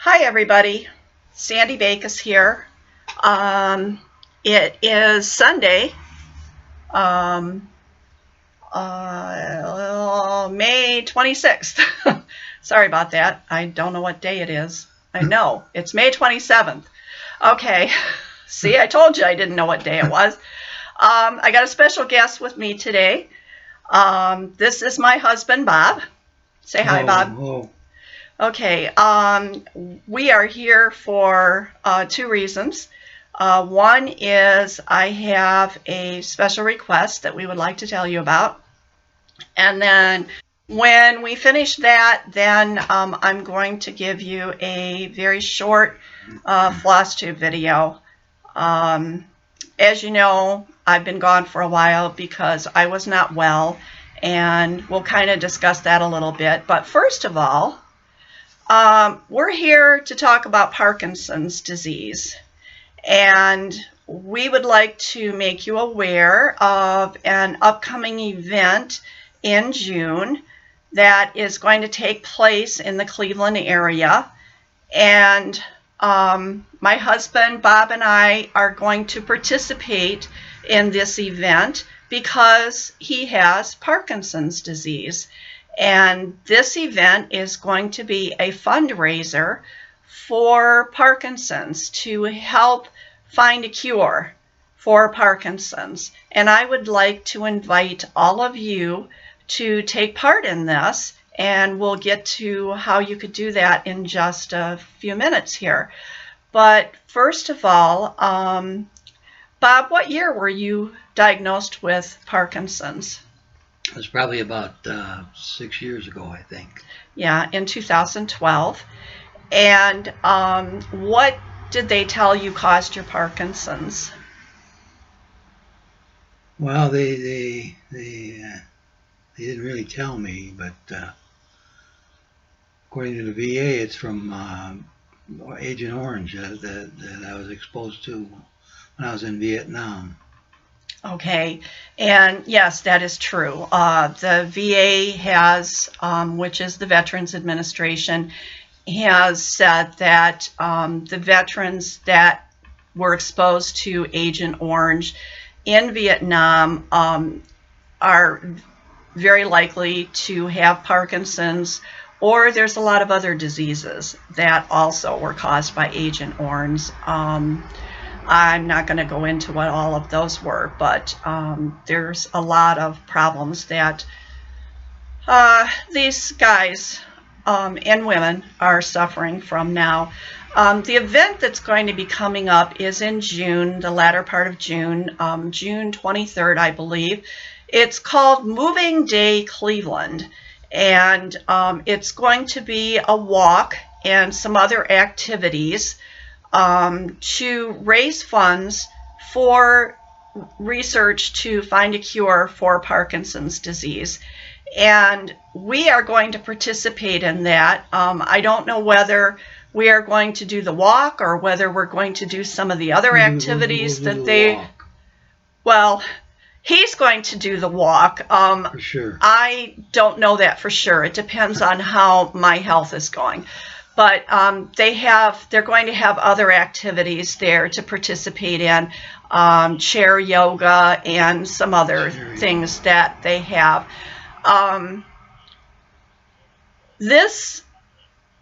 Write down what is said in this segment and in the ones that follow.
Hi everybody, Sandy Bacus here. It is Sunday, May 26th. Sorry about that. I don't know what day it is. I know, it's May 27th. Okay, see, I told you I didn't know what day it was. I got a special guest with me today. This is my husband, Bob. Say hi, Bob. Oh. Okay, we are here for two reasons. One is I have a special request that we would like to tell you about. And then when we finish that, then I'm going to give you a very short Flosstube video. As you know, I've been gone for a while because I was not well, and we'll kind of discuss that a little bit. But first of all, we're here to talk about Parkinson's disease, and we would like to make you aware of an upcoming event in June that is going to take place in the Cleveland area. And my husband, Bob, and I are going to participate in this event because he has Parkinson's disease. And this event is going to be a fundraiser for Parkinson's to help find a cure for Parkinson's. And I would like to invite all of you to take part in this, and we'll get to how you could do that in just a few minutes here. But first of all, Bob, what year were you diagnosed with Parkinson's? It was probably about 6 years ago, I think. Yeah, in 2012. And what did they tell you caused your Parkinson's? Well, they didn't really tell me, but according to the VA, it's from Agent Orange that I was exposed to when I was in Vietnam. Okay, and yes, that is true. The VA has, which is the Veterans Administration, has said that the veterans that were exposed to Agent Orange in Vietnam are very likely to have Parkinson's, or there's a lot of other diseases that also were caused by Agent Orange. I'm not going to go into what all of those were, but there's a lot of problems that these guys and women are suffering from now. The event that's going to be coming up is in June, the latter part of June, June 23rd, I believe. It's called Moving Day Cleveland, and it's going to be a walk and some other activities to raise funds for research to find a cure for Parkinson's disease. And we are going to participate in that. I don't know whether we are going to do the walk or whether we're going to do some of the other activities that they... Well, he's going to do the walk. For sure. I don't know that for sure. It depends on how my health is going. But they're going to have other activities there to participate in, chair yoga and some other things that they have. This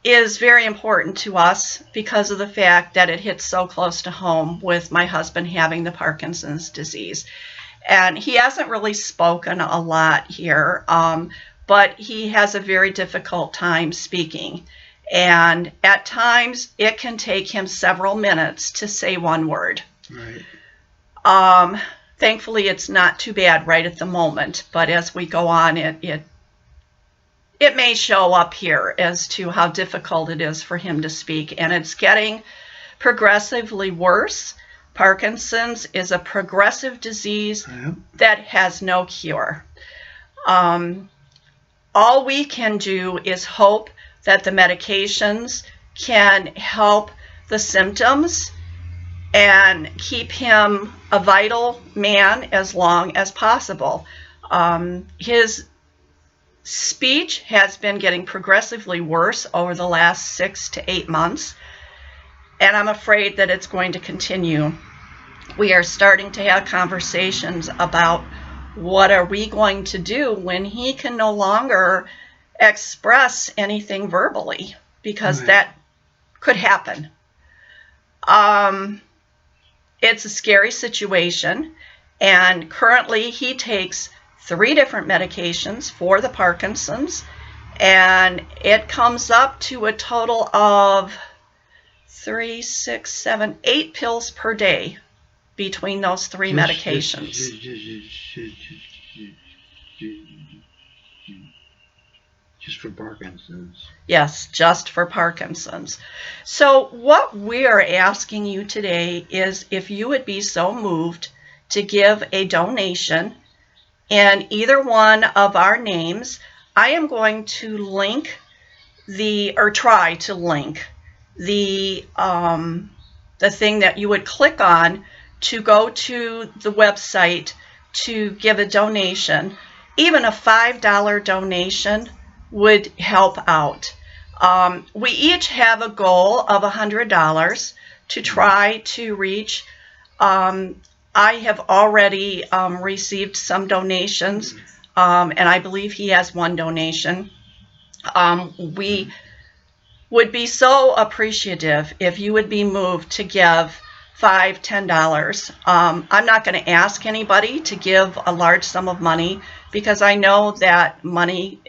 is very important to us because of the fact that it hits so close to home with my husband having the Parkinson's disease. And he hasn't really spoken a lot here, but he has a very difficult time speaking. And at times, it can take him several minutes to say one word. Right. Thankfully, it's not too bad right at the moment, but as we go on, it may show up here as to how difficult it is for him to speak, and it's getting progressively worse. Parkinson's is a progressive disease that has no cure. All we can do is hope that the medications can help the symptoms and keep him a vital man as long as possible. His speech has been getting progressively worse over the last 6 to 8 months, and I'm afraid that it's going to continue. We are starting to have conversations about what are we going to do when he can no longer express anything verbally, because that could happen. It's a scary situation, and currently he takes 3 different medications for the Parkinson's, and it comes up to a total of 3, 6, 7, 8 pills per day between those 3 medications. Just for Parkinson's. Yes, just for Parkinson's. So what we are asking you today is if you would be so moved to give a donation in either one of our names. I am going to link try to link the thing that you would click on to go to the website to give a donation. Even a $5 donation would help out. We each have a goal of $100 to try to reach. I have already received some donations, and I believe he has 1 donation. We would be so appreciative if you would be moved to give $5, $10. I'm not going to ask anybody to give a large sum of money because I know that money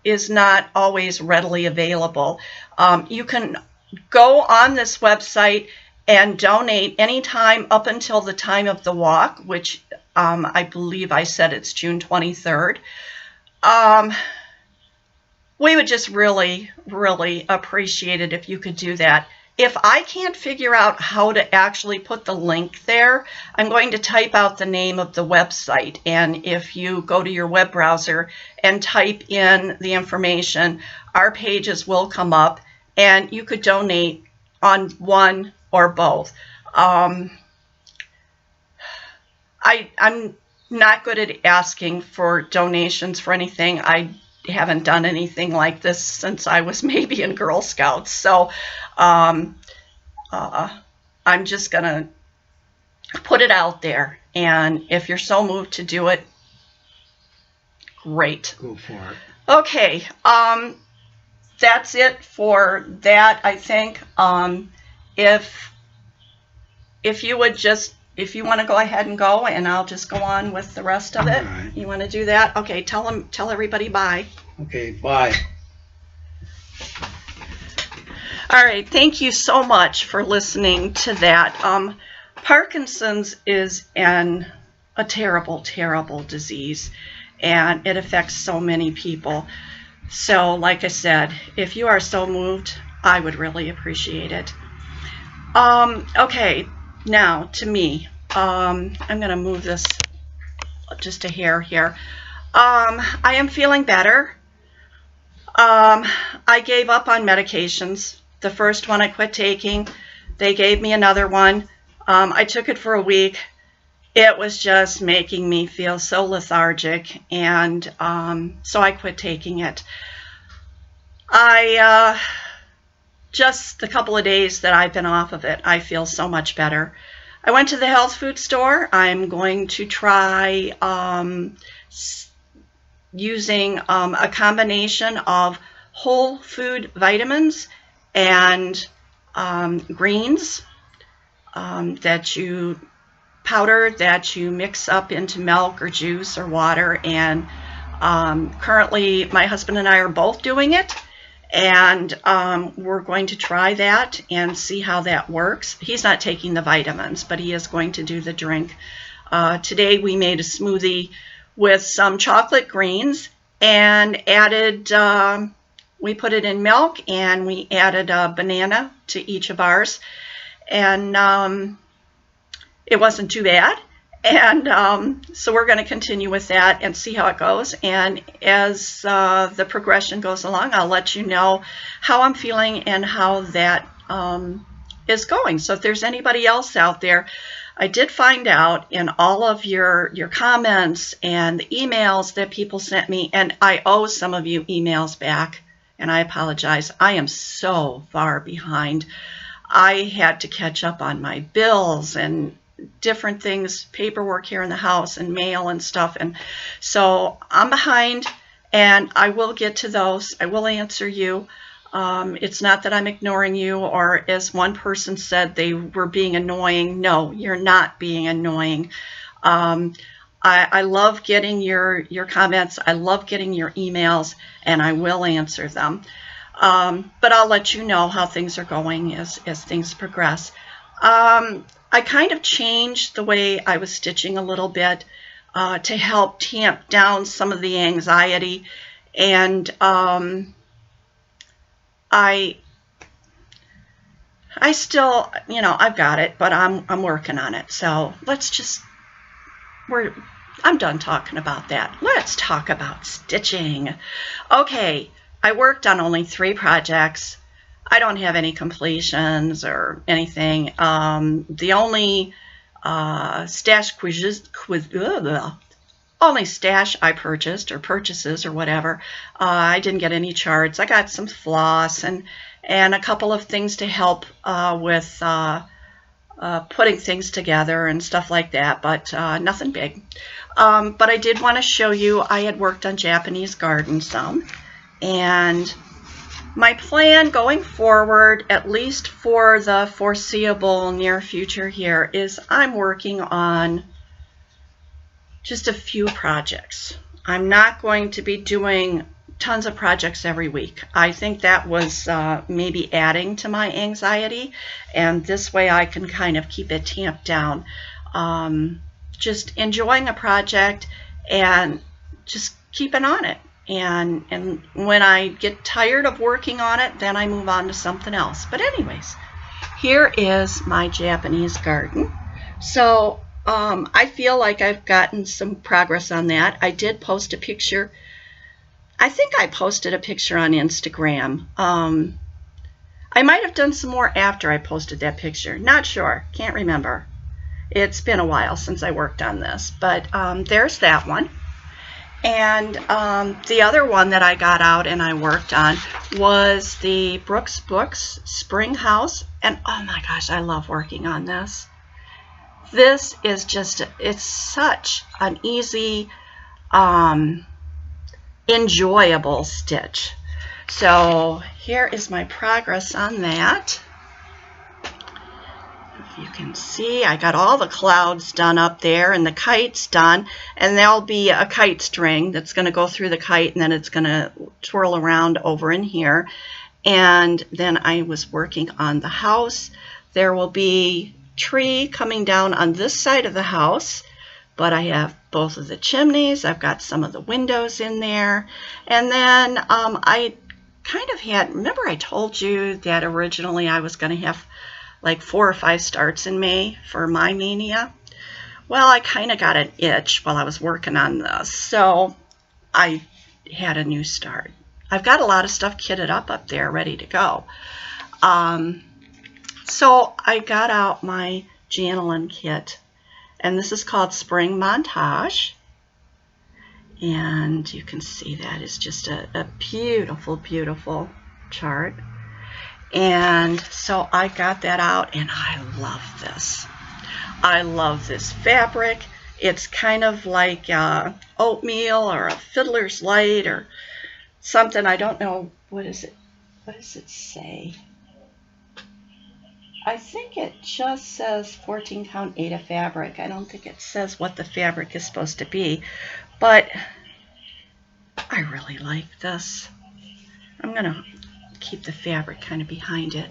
is not always readily available. You can go on this website and donate anytime up until the time of the walk, which I believe I said it's June 23rd. We would just really, really appreciate it if you could do that. If I can't figure out how to actually put the link there, I'm going to type out the name of the website. And if you go to your web browser and type in the information, our pages will come up and you could donate on one or both. I'm not good at asking for donations for anything. I haven't done anything like this since I was maybe in Girl Scouts. So I'm just going to put it out there. And if you're so moved to do it, great. Go for it. Okay. That's it for that, I think. If you would just, if you want to go ahead and go, and I'll just go on with the rest of it. All right. You want to do that? Okay, tell everybody bye. Okay, bye. All right, thank you so much for listening to that. Parkinson's is a terrible, terrible disease, and it affects so many people. So, like I said, if you are so moved, I would really appreciate it. Okay, now to me. I'm going to move this just a hair here. I am feeling better. I gave up on medications. The first one I quit taking. They gave me another one. I took it for a week. It was just making me feel so lethargic, and so I quit taking it. Just the couple of days that I've been off of it, I feel so much better. I went to the health food store. I'm going to try using a combination of whole food vitamins and greens that you powder, that you mix up into milk or juice or water. And currently my husband and I are both doing it. And we're going to try that and see how that works. He's not taking the vitamins, but he is going to do the drink. Today we made a smoothie with some chocolate greens and added, we put it in milk and we added a banana to each of ours. And it wasn't too bad. And so we're going to continue with that and see how it goes. And as the progression goes along, I'll let you know how I'm feeling and how that is going. So if there's anybody else out there, I did find out in all of your comments and the emails that people sent me, and I owe some of you emails back, and I apologize. I am so far behind. I had to catch up on my bills and different things, paperwork here in the house and mail and stuff, and so I'm behind, and I will get to those. I will answer you. It's not that I'm ignoring you, or as one person said, they were being annoying. No, you're not being annoying. I love getting your comments. I love getting your emails, and I will answer them. But I'll let you know how things are going as things progress. I kind of changed the way I was stitching a little bit to help tamp down some of the anxiety, and I still, I've got it, but I'm working on it. So I'm done talking about that. Let's talk about stitching. Okay, I worked on only 3 projects. I don't have any completions or anything. The only stash I purchased, or purchases, or whatever, I didn't get any charts. I got some floss and a couple of things to help with putting things together and stuff like that, but nothing big. But I did want to show you, I had worked on Japanese garden some, and my plan going forward, at least for the foreseeable near future here, is I'm working on just a few projects. I'm not going to be doing tons of projects every week. I think that was maybe adding to my anxiety, and this way I can kind of keep it tamped down. Just enjoying a project and just keeping on it. And when I get tired of working on it, then I move on to something else. But anyways, here is my Japanese garden. So I feel like I've gotten some progress on that. I did post a picture. I think I posted a picture on Instagram. I might have done some more after I posted that picture. Not sure. Can't remember. It's been a while since I worked on this. But there's that one. And the other one that I got out and I worked on was the Brooks Books Spring House. And oh my gosh, I love working on this. This is just, it's such an easy, enjoyable stitch. So here is my progress on that. If you can see, I got all the clouds done up there and the kites done, and there'll be a kite string that's going to go through the kite, and then it's going to twirl around over in here. And then I was working on the house. There will be tree coming down on this side of the house, but I have both of the chimneys. I've got some of the windows in there. And then I kind of had, remember I told you that originally I was going to have like 4 or 5 starts in May for my mania? Well, I kind of got an itch while I was working on this, so I had a new start. I've got a lot of stuff kitted up there ready to go. So I got out my Janelin kit, and this is called Spring Montage. And you can see that is just a beautiful, beautiful chart. And so I got that out, and I love this. I love this fabric. It's kind of like oatmeal or a fiddler's light or something. I don't know. What is it? What does it say? I think it just says 14 count Aida fabric. I don't think it says what the fabric is supposed to be, but I really like this. I'm going to keep the fabric kind of behind it.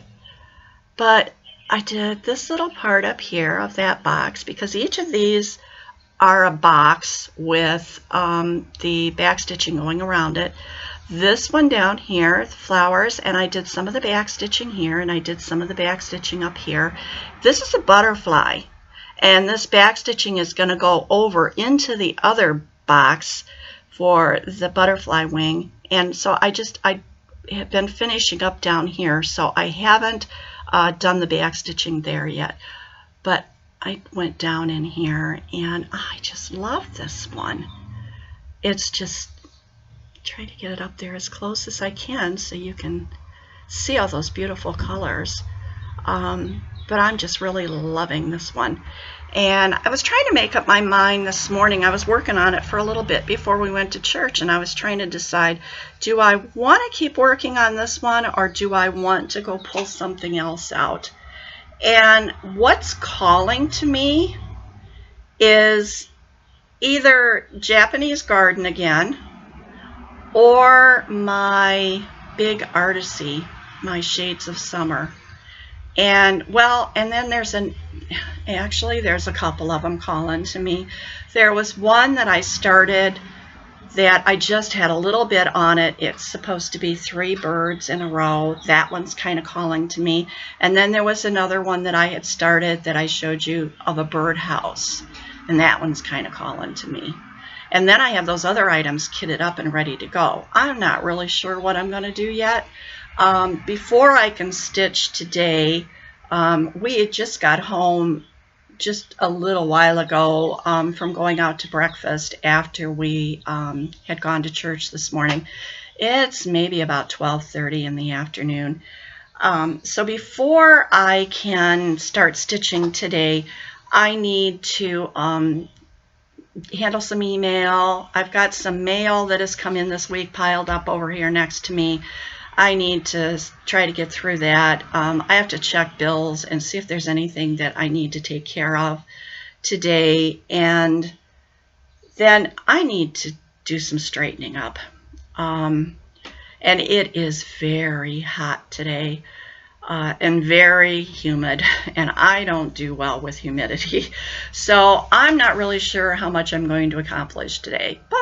But I did this little part up here of that box because each of these are a box with the back stitching going around it. This one down here, the flowers, and I did some of the back stitching here, and I did some of the back stitching up here. This is a butterfly, and this back stitching is going to go over into the other box for the butterfly wing. And so I have been finishing up down here, so I haven't done the back stitching there yet. But I went down in here and I just love this one. It's just, try to get it up there as close as I can so you can see all those beautiful colors. But I'm just really loving this one. And I was trying to make up my mind this morning. I was working on it for a little bit before we went to church, and I was trying to decide, do I want to keep working on this one, or do I want to go pull something else out? And what's calling to me is either Japanese garden again, or my big artisy, my Shades of Summer. And well, and then there's there's a couple of them calling to me. There was one that I started that I just had a little bit on it. It's supposed to be 3 birds in a row. That one's kind of calling to me. And then there was another one that I had started that I showed you of a birdhouse. And that one's kind of calling to me. And then I have those other items kitted up and ready to go. I'm not really sure what I'm going to do yet. Before I can stitch today, we had just got home just a little while ago from going out to breakfast after we had gone to church this morning. It's maybe about 12:30 in the afternoon. So before I can start stitching today, I need to handle some email. I've got some mail that has come in this week piled up over here next to me. I need to try to get through that. I have to check bills and see if there's anything that I need to take care of today. And then I need to do some straightening up. And it is very hot today and very humid. And I don't do well with humidity. So I'm not really sure how much I'm going to accomplish today. But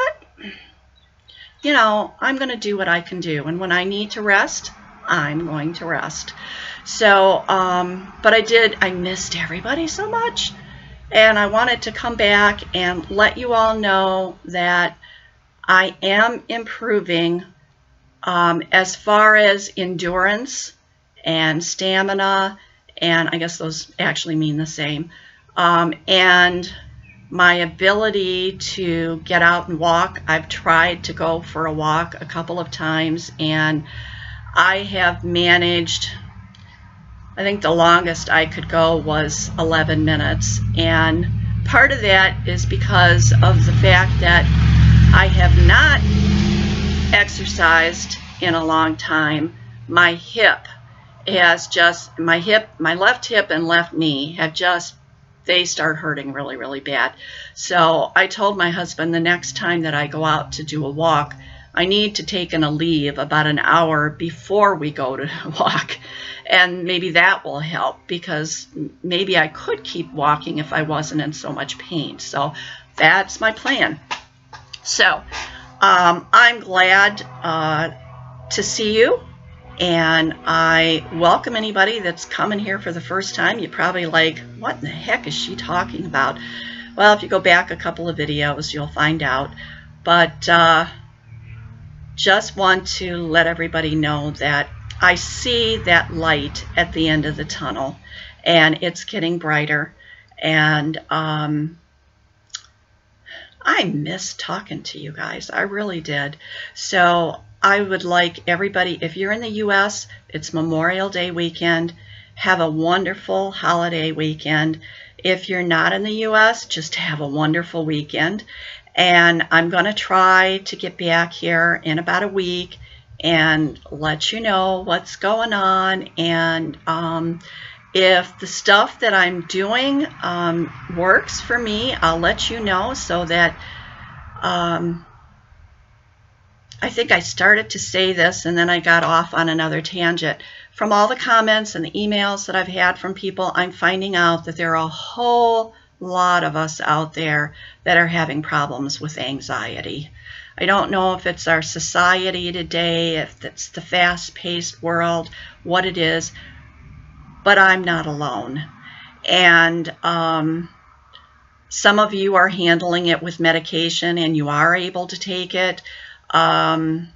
you know, I'm going to do what I can do. And when I need to rest, I'm going to rest. So, but I missed everybody so much. And I wanted to come back and let you all know that I am improving as far as endurance and stamina. And I guess those actually mean the same. And my ability to get out and walk. I've tried to go for a walk a couple of times, and I have managed, I think the longest I could go was 11 minutes. And part of that is because of the fact that I have not exercised in a long time. My hip has just, my left hip and left knee have just, they start hurting really, really bad. So I told my husband the next time that I go out to do a walk, I need to take a leave about an hour before we go to walk. And maybe that will help, because maybe I could keep walking if I wasn't in so much pain. So that's my plan. So I'm glad to see you. And I welcome anybody that's coming here for the first time. You're probably like, what in the heck is she talking about? Well, if you go back a couple of videos, you'll find out. But just want to let everybody know that I see that light at the end of the tunnel, and it's getting brighter. And I missed talking to you guys. I really did. So I would like everybody, if you're in the U.S., it's Memorial Day weekend. Have a wonderful holiday weekend. If you're not in the U.S., just have a wonderful weekend. And I'm going to try to get back here in about a week and let you know what's going on. And if the stuff that I'm doing works for me, I'll let you know, so that I think I started to say this and then I got off on another tangent. From all the comments and the emails that I've had from people, I'm finding out that there are a whole lot of us out there that are having problems with anxiety. I don't know if it's our society today, if it's the fast-paced world, what it is, but I'm not alone. And some of you are handling it with medication and you are able to take it. Some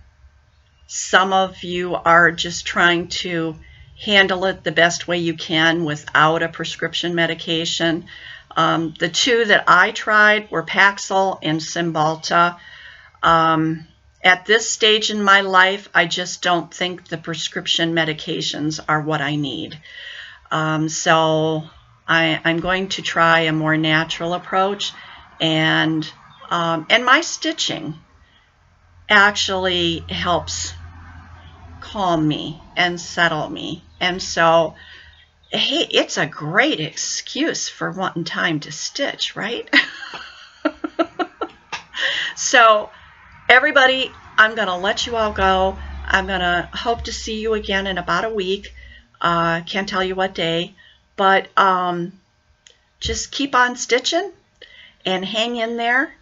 of you are just trying to handle it the best way you can without a prescription medication. The two that I tried were Paxil and Cymbalta. At this stage in my life, I just don't think the prescription medications are what I need. So I'm going to try a more natural approach, and my stitching actually helps calm me and settle me. And so, hey, it's a great excuse for wanting time to stitch, right? So, everybody, I'm going to let you all go. I'm going to hope to see you again in about a week. Can't tell you what day, but just keep on stitching and hang in there.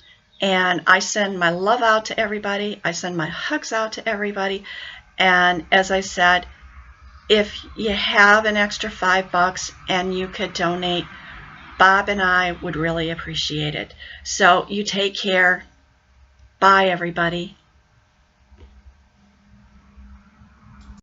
And I send my love out to everybody. I send my hugs out to everybody. And as I said, if you have an extra $5 and you could donate, Bob and I would really appreciate it. So you take care. Bye, everybody.